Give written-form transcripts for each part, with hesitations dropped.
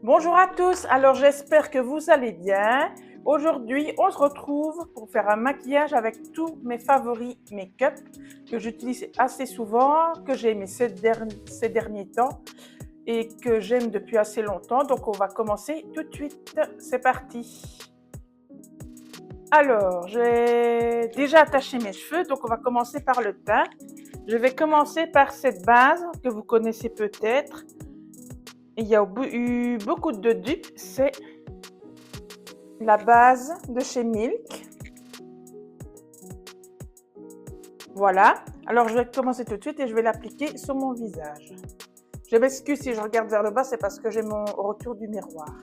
Bonjour à tous, alors j'espère que vous allez bien. Aujourd'hui, on se retrouve pour faire un maquillage avec tous mes favoris make-up que j'utilise assez souvent, que j'ai aimé ces derniers temps et que j'aime depuis assez longtemps. Donc on va commencer tout de suite, c'est parti. Alors, j'ai déjà attaché mes cheveux, donc on va commencer par le teint. Je vais commencer par cette base que vous connaissez peut-être. Il y a eu beaucoup de dupes, c'est la base de chez Milk. Voilà. Alors, je vais commencer tout de suite et je vais l'appliquer sur mon visage. Je m'excuse si je regarde vers le bas, c'est parce que j'ai mon retour du miroir.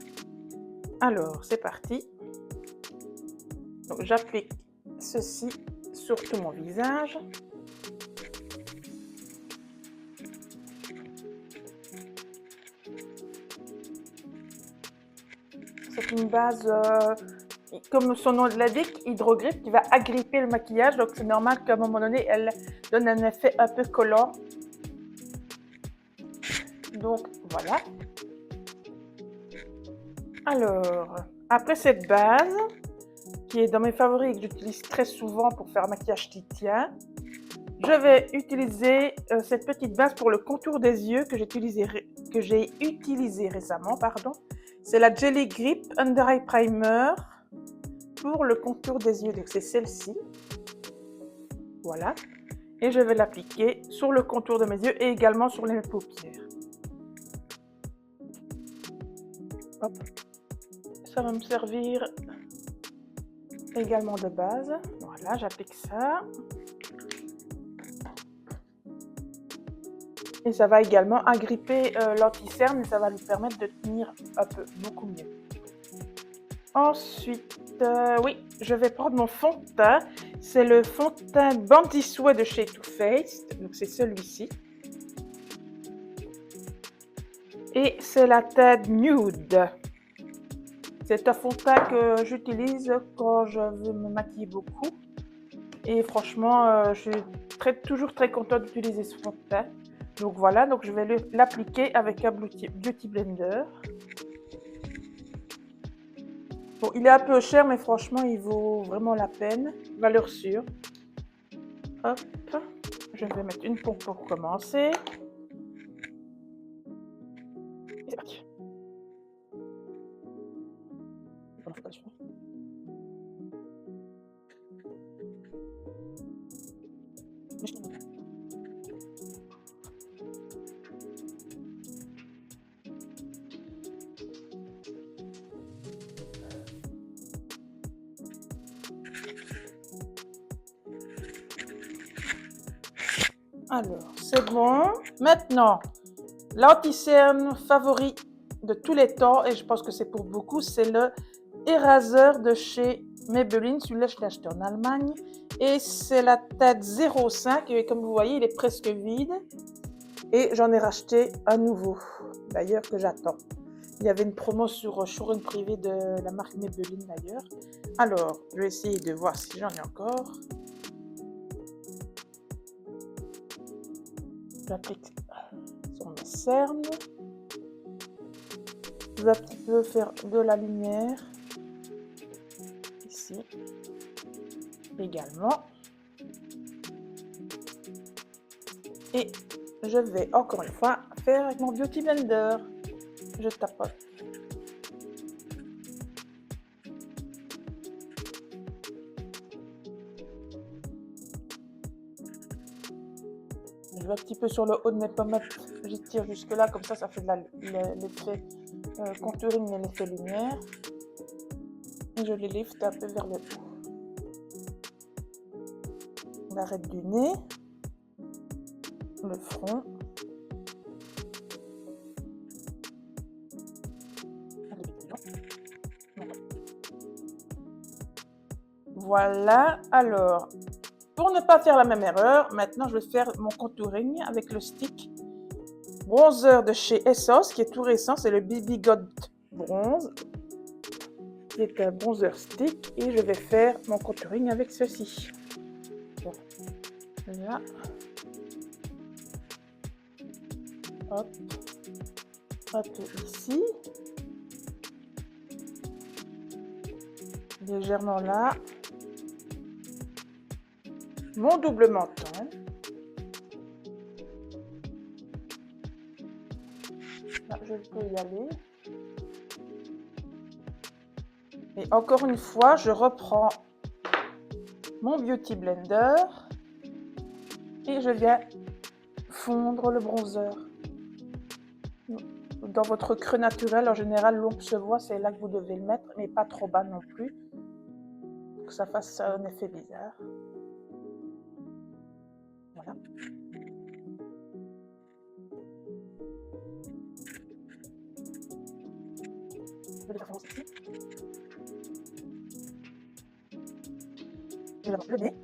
Alors, c'est parti. Donc, j'applique ceci sur tout mon visage. C'est une base, comme son nom l'indique, hydrogriffe, qui va agripper le maquillage. Donc, c'est normal qu'à un moment donné, elle donne un effet un peu collant. Donc, voilà. Alors, après cette base, qui est dans mes favoris et que j'utilise très souvent pour faire un maquillage qui tient, je vais utiliser cette petite base pour le contour des yeux que j'ai utilisé récemment. C'est la Jelly Grip Under Eye Primer pour le contour des yeux. Donc, c'est celle-ci. Voilà. Et je vais l'appliquer sur le contour de mes yeux et également sur les paupières. Hop. Ça va me servir également de base. Voilà, j'applique ça. Et ça va également agripper l'anti-cerne et ça va lui permettre de tenir un peu, beaucoup mieux. Ensuite, oui, je vais prendre mon fond de teint. C'est le fond de teint Bandit Sweat de chez Too Faced. Donc c'est celui-ci. Et c'est la teinte Nude. C'est un fond de teint que j'utilise quand je veux me maquiller beaucoup. Et franchement, je suis toujours très contente d'utiliser ce fond de teint. Donc voilà, donc je vais l'appliquer avec un Beauty Blender. Bon, il est un peu cher, mais franchement, il vaut vraiment la peine. Valeur sûre. Hop, je vais mettre une pompe pour commencer. Alors, c'est bon. Maintenant, l'anti-cerne favori de tous les temps, et je pense que c'est pour beaucoup, c'est le Eraser de chez Maybelline. Celui-là, je l'ai acheté en Allemagne. Et c'est la teinte 05. Et comme vous voyez, il est presque vide. Et j'en ai racheté un nouveau, d'ailleurs, que j'attends. Il y avait une promo sur showroom privé de la marque Maybelline, d'ailleurs. Alors, je vais essayer de voir si j'en ai encore. J'applique sur mes cernes. Je vais un petit peu faire de la lumière. Ici. Également. Et je vais encore une fois faire avec mon Beauty Blender. Je tapote. Je vais un petit peu sur le haut de mes pommettes. J'y tire jusque là, comme ça fait de l'effet contouring et l'effet lumière. Et je les lift un peu vers le haut. L'arête du nez. Le front. Voilà, alors, pour ne pas faire la même erreur, maintenant je vais faire mon contouring avec le stick bronzer de chez Essos, qui est tout récent, c'est le BB God Bronze, qui est un bronzer stick, et je vais faire mon contouring avec ceci. Bon. Là. Hop. Un peu ici. légèrement là. Mon double menton. Là, je peux y aller. Et encore une fois, je reprends mon Beauty Blender et je viens fondre le bronzer. Dans votre creux naturel, en général, l'ombre se voit, c'est là que vous devez le mettre, mais pas trop bas non plus, pour que ça fasse un effet bizarre. Voilà. Je vais le faire ici. Je vais le nez.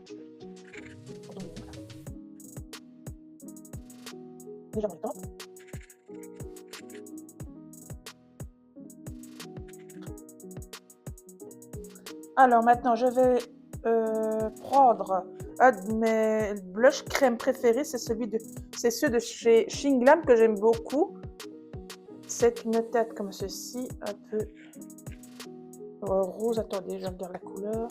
Déjà le temps. Alors maintenant, je vais prendre un de mes blush crème préférés, c'est ceux de chez Shinglam que j'aime beaucoup. C'est une tête comme ceci, un peu rose. Attendez, je regarde la couleur.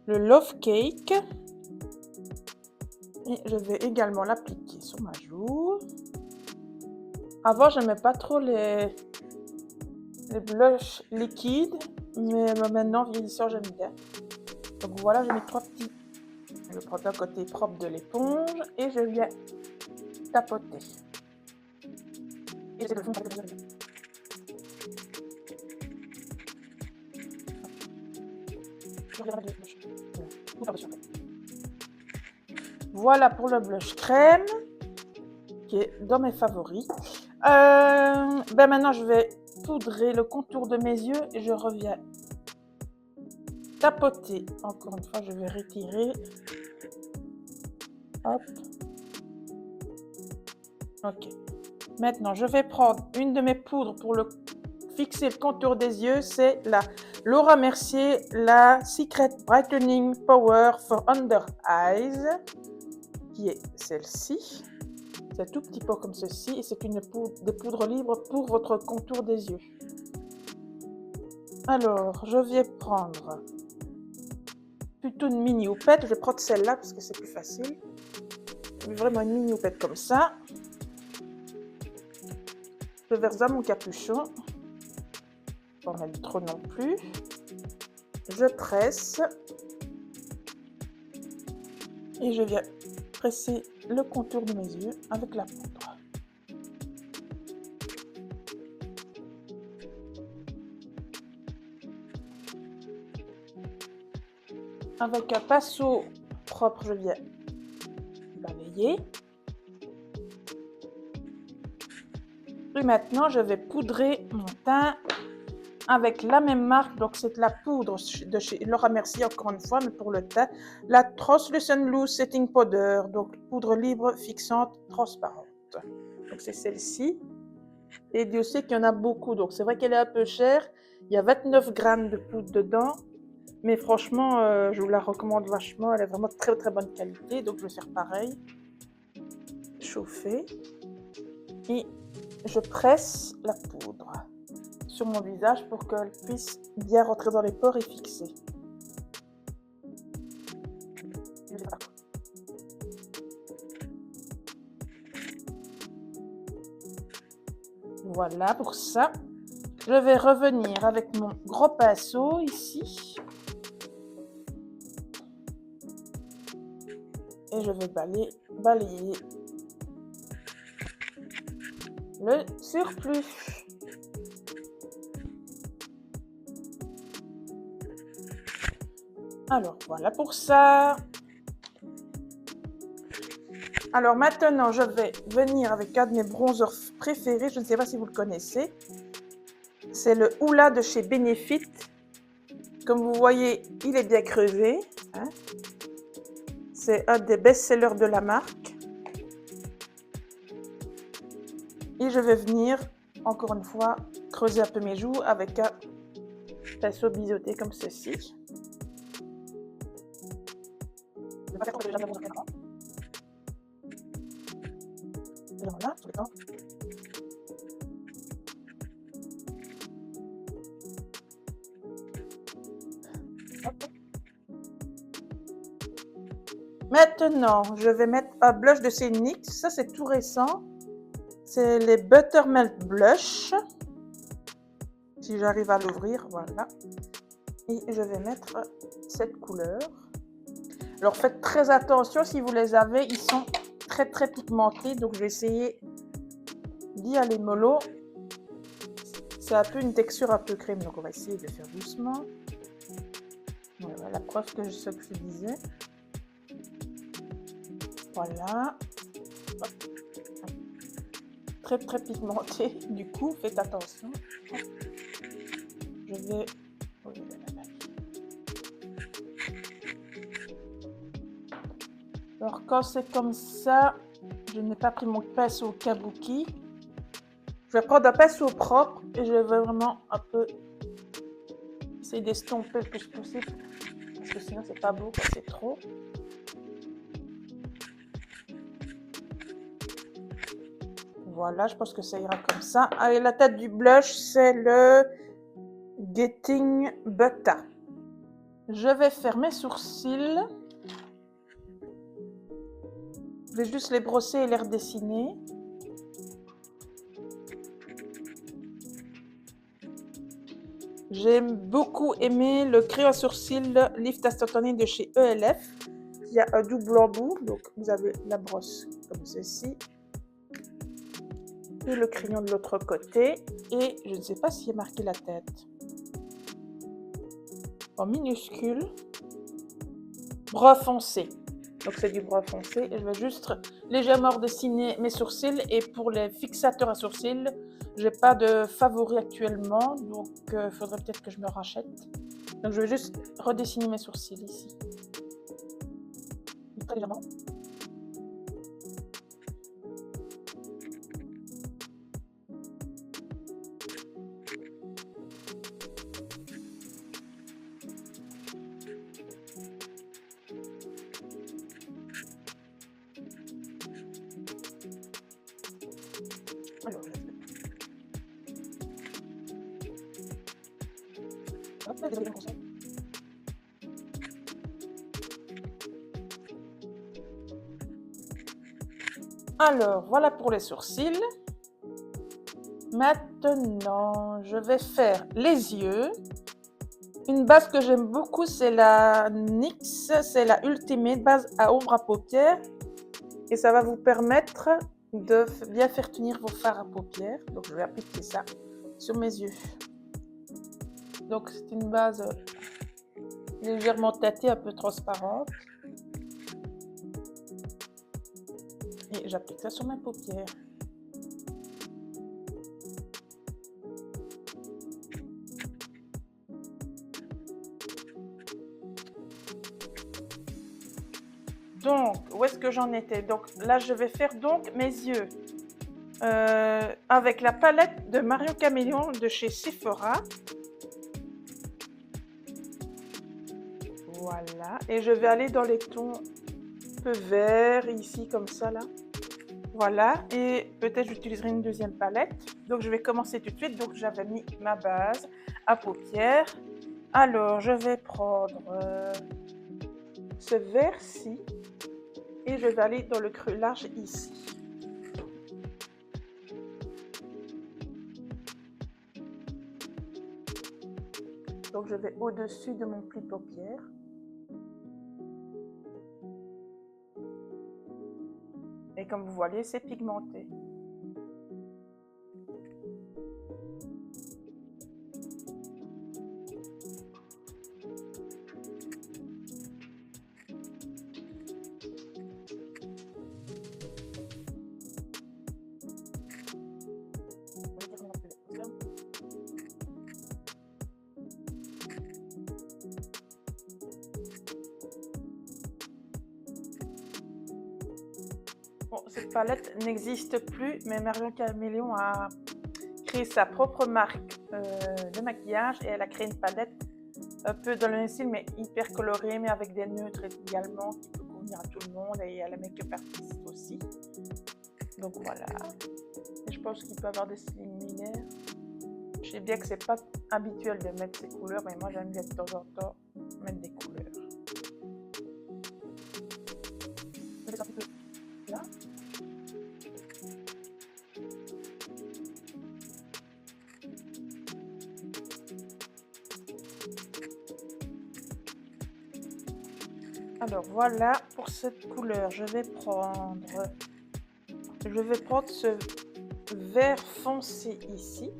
Le Love Cake. Et je vais également l'appliquer sur ma joue. Avant, je n'aimais pas trop les blushs liquides, mais maintenant, vieillissant, j'aime bien. Donc voilà, j'ai mis 3 petits. Je prends le côté propre de l'éponge et je viens tapoter. Et j'essaie de fondre avec le blush. Je regarde le blush. Voilà pour le blush crème, qui est dans mes favoris. Maintenant, je vais poudrer le contour de mes yeux et je reviens tapoter. Encore une fois, je vais retirer. Hop. Ok. Maintenant, je vais prendre une de mes poudres pour fixer le contour des yeux. C'est la Laura Mercier, la Secret Brightening Power for Under Eyes, qui est celle-ci. C'est tout petit peu comme ceci et c'est des poudres libres pour votre contour des yeux. Alors, je vais prendre plutôt une mini houppette. Je vais prendre celle-là parce que c'est plus facile. Vraiment une mini houppette comme ça. Je verse dans mon capuchon. Pas en mettre trop non plus. Je presse. Et je viens presser le contour de mes yeux avec la poudre. Avec un pinceau propre, je viens balayer. Et maintenant, je vais poudrer mon teint avec la même marque. Donc, c'est la poudre de chez Laura Mercier, encore une fois, mais pour le teint. La Translucent Loose Setting Powder. Donc, poudre libre, fixante, transparente. Donc, c'est celle-ci. Et Dieu sait qu'il y en a beaucoup. Donc, c'est vrai qu'elle est un peu chère. Il y a 29 grammes de poudre dedans. Mais franchement, je vous la recommande vachement. Elle est vraiment de très très bonne qualité. Donc, je vais faire pareil. Chauffer. Et je presse la poudre sur mon visage pour qu'elle puisse bien rentrer dans les pores et fixer. Voilà pour ça. Je vais revenir avec mon gros pinceau ici. Et je vais balayer le surplus. Alors, voilà pour ça. Alors maintenant, je vais venir avec un de mes bronzers préférés. Je ne sais pas si vous le connaissez. C'est le Hoola de chez Benefit. Comme vous voyez, il est bien creusé. Hein. C'est un des best-sellers de la marque. Et je vais venir, encore une fois, creuser un peu mes joues avec un pinceau biseauté comme ceci. Je vais pas faire comme déjà de bronzer avant. Et voilà, tout le temps. Maintenant, je vais mettre un blush de chez NYX. Ça, c'est tout récent. C'est les Buttermelt Blush. Si j'arrive à l'ouvrir, voilà. Et je vais mettre cette couleur. Alors, faites très attention si vous les avez. Ils sont très, très pigmentés. Donc, je vais essayer d'y aller mollo. C'est un peu une texture un peu crème. Donc, on va essayer de faire doucement. Voilà, la preuve que ce que je disais. Voilà. Très très pigmenté, du coup faites attention. Je vais... Alors quand c'est comme ça, je n'ai pas pris mon pinceau kabuki. Je vais prendre un pinceau propre et je vais vraiment un peu essayer d'estomper le plus possible. Parce que sinon c'est pas beau quand c'est trop. Voilà, je pense que ça ira comme ça. Allez, la tête du blush, c'est le Getting Butter. Je vais faire mes sourcils. Je vais juste les brosser et les redessiner. J'ai beaucoup aimé le crayon à sourcils Lift Instantané de chez ELF. Il y a un double embout, donc vous avez la brosse comme ceci. Et le crayon de l'autre côté. Et je ne sais pas s'il y a marqué la tête. En minuscule. Brun foncé. Donc c'est du brun foncé. Et je vais juste légèrement redessiner mes sourcils. Et pour les fixateurs à sourcils, j'ai pas de favori actuellement. Donc il faudrait peut-être que je me rachète. Donc je vais juste redessiner mes sourcils ici. Très légèrement. Alors, alors, voilà pour les sourcils. Maintenant, je vais faire les yeux. Une base que j'aime beaucoup, c'est la NYX, c'est la Ultimate base à ombre à paupières. Et ça va vous permettre de bien faire tenir vos fards à paupières. Donc, je vais appliquer ça sur mes yeux. Donc, c'est une base légèrement teintée, un peu transparente. Et j'applique ça sur mes paupières. Donc, où est-ce que j'en étais? Donc là, je vais faire donc mes yeux avec la palette de Marion Caméléon de chez Sephora. Voilà. Et je vais aller dans les tons un peu verts, ici, comme ça, là. Voilà. Et peut-être j'utiliserai une deuxième palette. Donc, je vais commencer tout de suite. Donc, j'avais mis ma base à paupières. Alors, je vais prendre ce vert-ci. Et je vais aller dans le creux large ici. Donc je vais au-dessus de mon pli de paupière. Et comme vous voyez, c'est pigmenté. Bon, cette palette n'existe plus, mais Marion Caméléon a créé sa propre marque de maquillage et elle a créé une palette un peu dans le même style, mais hyper colorée, mais avec des neutres également qui peut convenir à tout le monde et à la make-up artiste aussi. Donc voilà. Et je pense qu'il peut y avoir des similaires. Je sais bien que c'est pas habituel de mettre ces couleurs, mais moi j'aime bien de temps en temps mettre des couleurs. Alors voilà pour cette couleur. Je vais prendre ce vert foncé ici,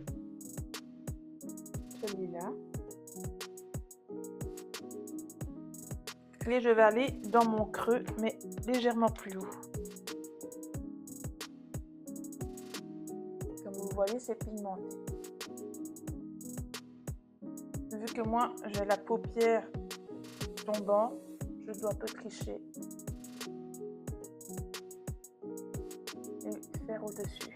celui-là. Et je vais aller dans mon creux, mais légèrement plus haut. Comme vous voyez, c'est pigmenté. Vu que moi, j'ai la paupière tombante, je dois un peu tricher et faire au-dessus.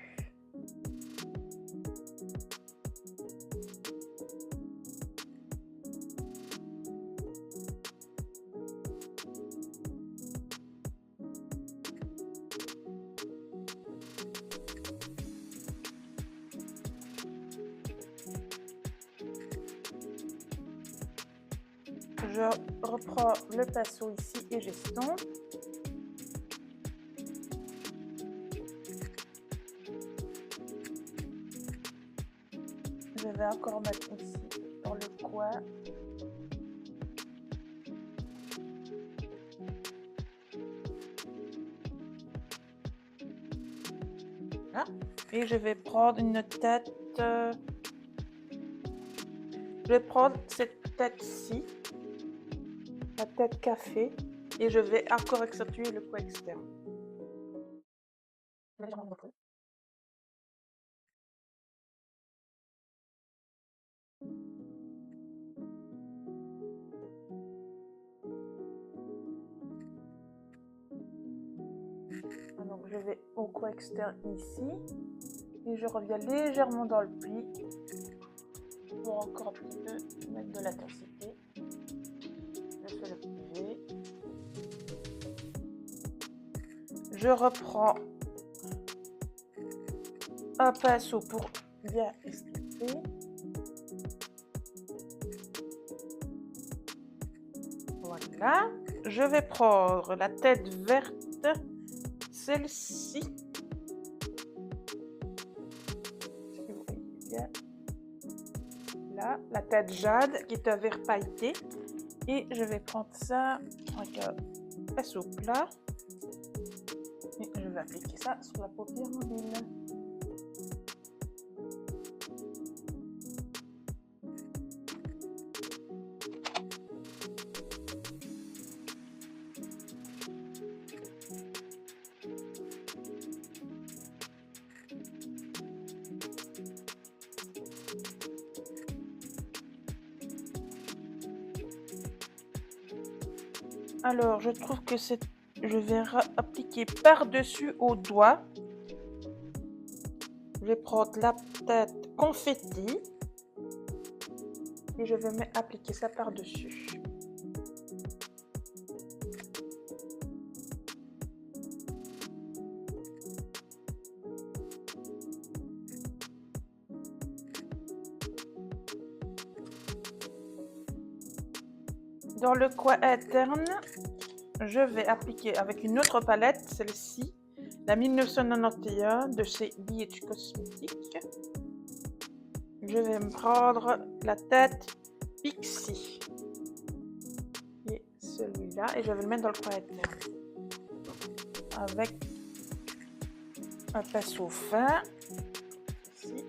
Je reprends le pinceau ici et j'estompe. Je vais encore mettre ici dans le coin. Là. Et je vais prendre une tête. Je vais prendre cette tête-ci. La tête café et je vais encore accentuer le coin externe. Donc je vais au coin externe ici et je reviens légèrement dans le pli pour encore un petit peu mettre de l'intensité. Je fais le plié. Je reprends un pinceau pour bien estomper. Voilà. Je vais prendre la tête verte, celle-ci. Si vous voyez bien. Là, la tête jade qui est un vert pailleté. Et je vais prendre ça avec un pinceau plat. Et je vais appliquer ça sur la paupière mobile. Alors, je trouve que je vais appliquer par-dessus au doigt. Je vais prendre la tête confetti et je vais appliquer ça par-dessus. Dans le coin interne, je vais appliquer avec une autre palette, celle-ci, la 1991 de chez BH Cosmetics. Je vais me prendre la tête Pixie et celui-là et je vais le mettre dans le coin interne avec un pinceau fin ici.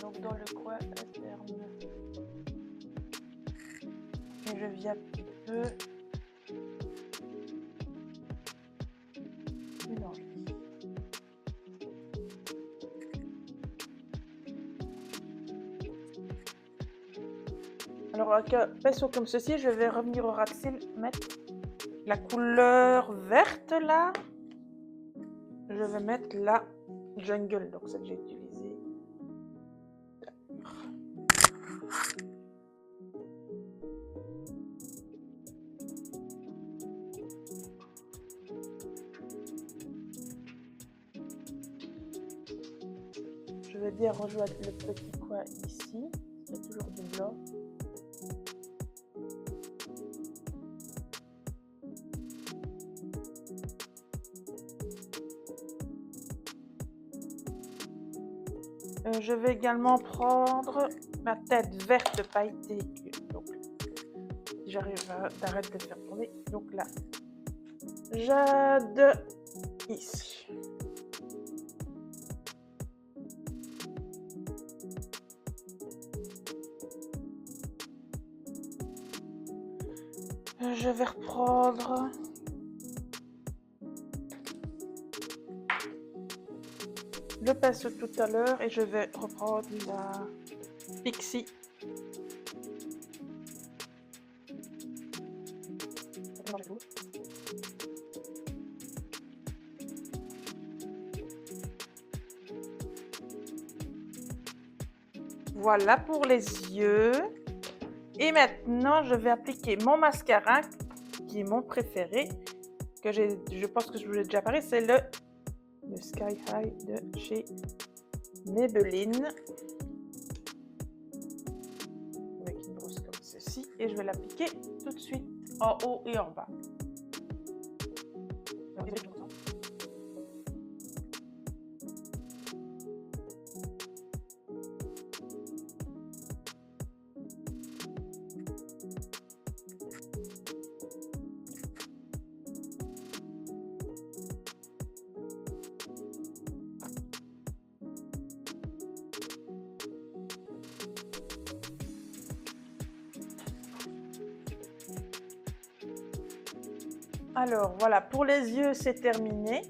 Donc dans le coin interne. Et je viens un petit peu mélanger. Alors avec un pinceau comme ceci, je vais revenir au ras de cils, mettre la couleur verte là. Je vais mettre la jungle, donc celle que j'ai utilisée. Je vais bien rejoindre le petit coin ici. Il y a toujours du blanc. Je vais également prendre ma tête verte pailletée. Donc, si j'arrive d'arrêter de faire tourner. Donc là, jade ici. Je vais reprendre le pinceau tout à l'heure et je vais reprendre la Pixie. Voilà pour les yeux. Et maintenant, je vais appliquer mon mascara, qui est mon préféré, que je pense que je vous l'ai déjà parlé, c'est le Sky High de chez Maybelline. Avec une brosse comme ceci. Et je vais l'appliquer tout de suite en haut et en bas. Alors voilà, pour les yeux, c'est terminé.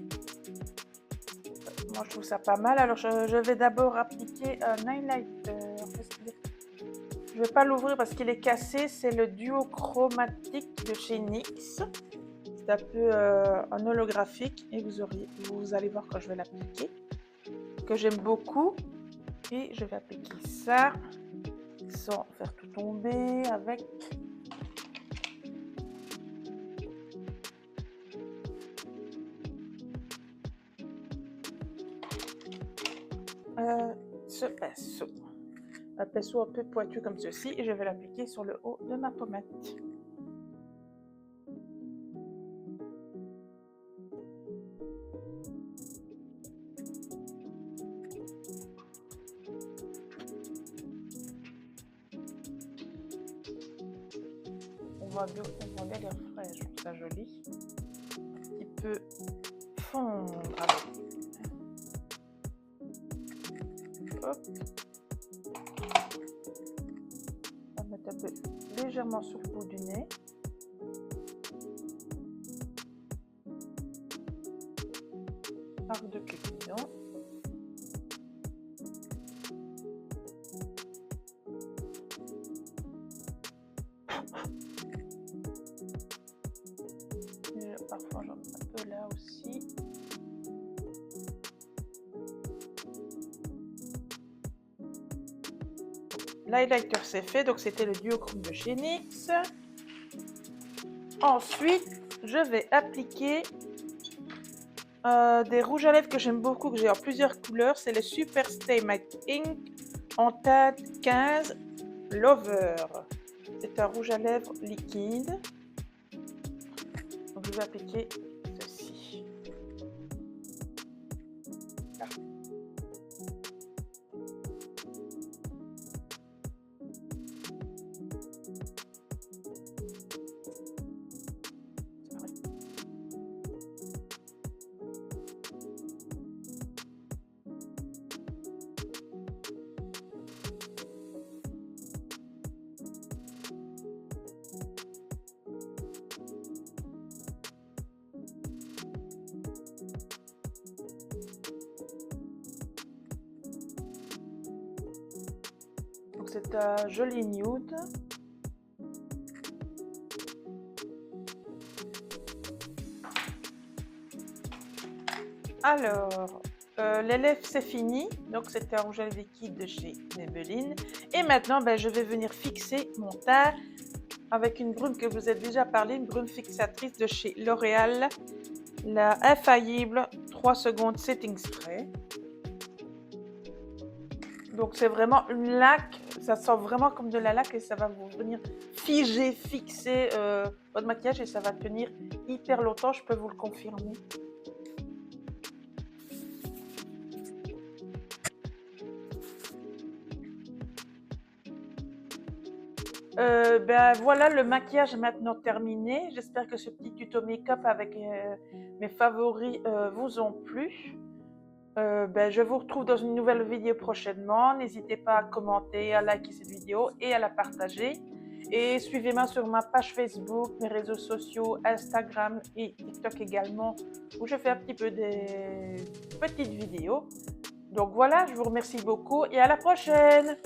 Moi, je trouve ça pas mal. Alors, je vais d'abord appliquer un highlighter. Je ne vais pas l'ouvrir parce qu'il est cassé. C'est le duo chromatique de chez NYX. C'est un peu un holographique et vous allez voir quand je vais l'appliquer, que j'aime beaucoup. Et je vais appliquer ça sans faire tout tomber avec... ce pinceau. Un pinceau un peu pointu comme ceci et je vais l'appliquer sur le haut de ma pommette. On voit bien l'air frais, je trouve ça joli. Un petit peu fondre avec. Hop. On va mettre un peu légèrement sur le bout du nez. Arc de Cupidon. Parfois j'en mets un peu là aussi. L'highlighter c'est fait, donc c'était le duochrome de chez NYX. Ensuite, je vais appliquer des rouges à lèvres que j'aime beaucoup, que j'ai en plusieurs couleurs. C'est le Super Stay Matte Ink en teinte 15 Lover. C'est un rouge à lèvres liquide. Donc je vais appliquer ceci. Là. C'est un joli nude. Alors, les lèvres c'est fini. Donc c'était un rouge à lèvres liquide de chez Maybelline. Et maintenant, je vais venir fixer mon teint avec une brume que vous avez déjà parlé, une brume fixatrice de chez L'Oréal, la infaillible 3 secondes setting spray. Donc c'est vraiment une laque, ça sent vraiment comme de la laque et ça va vous venir figer, fixer votre maquillage et ça va tenir hyper longtemps, je peux vous le confirmer. Ben voilà, le maquillage est maintenant terminé. J'espère que ce petit tuto make-up avec mes favoris vous ont plu. Ben, je vous retrouve dans une nouvelle vidéo prochainement. N'hésitez pas à commenter, à liker cette vidéo et à la partager. Et suivez-moi sur ma page Facebook, mes réseaux sociaux, Instagram et TikTok également, où je fais un petit peu des petites vidéos. Donc voilà, je vous remercie beaucoup et à la prochaine!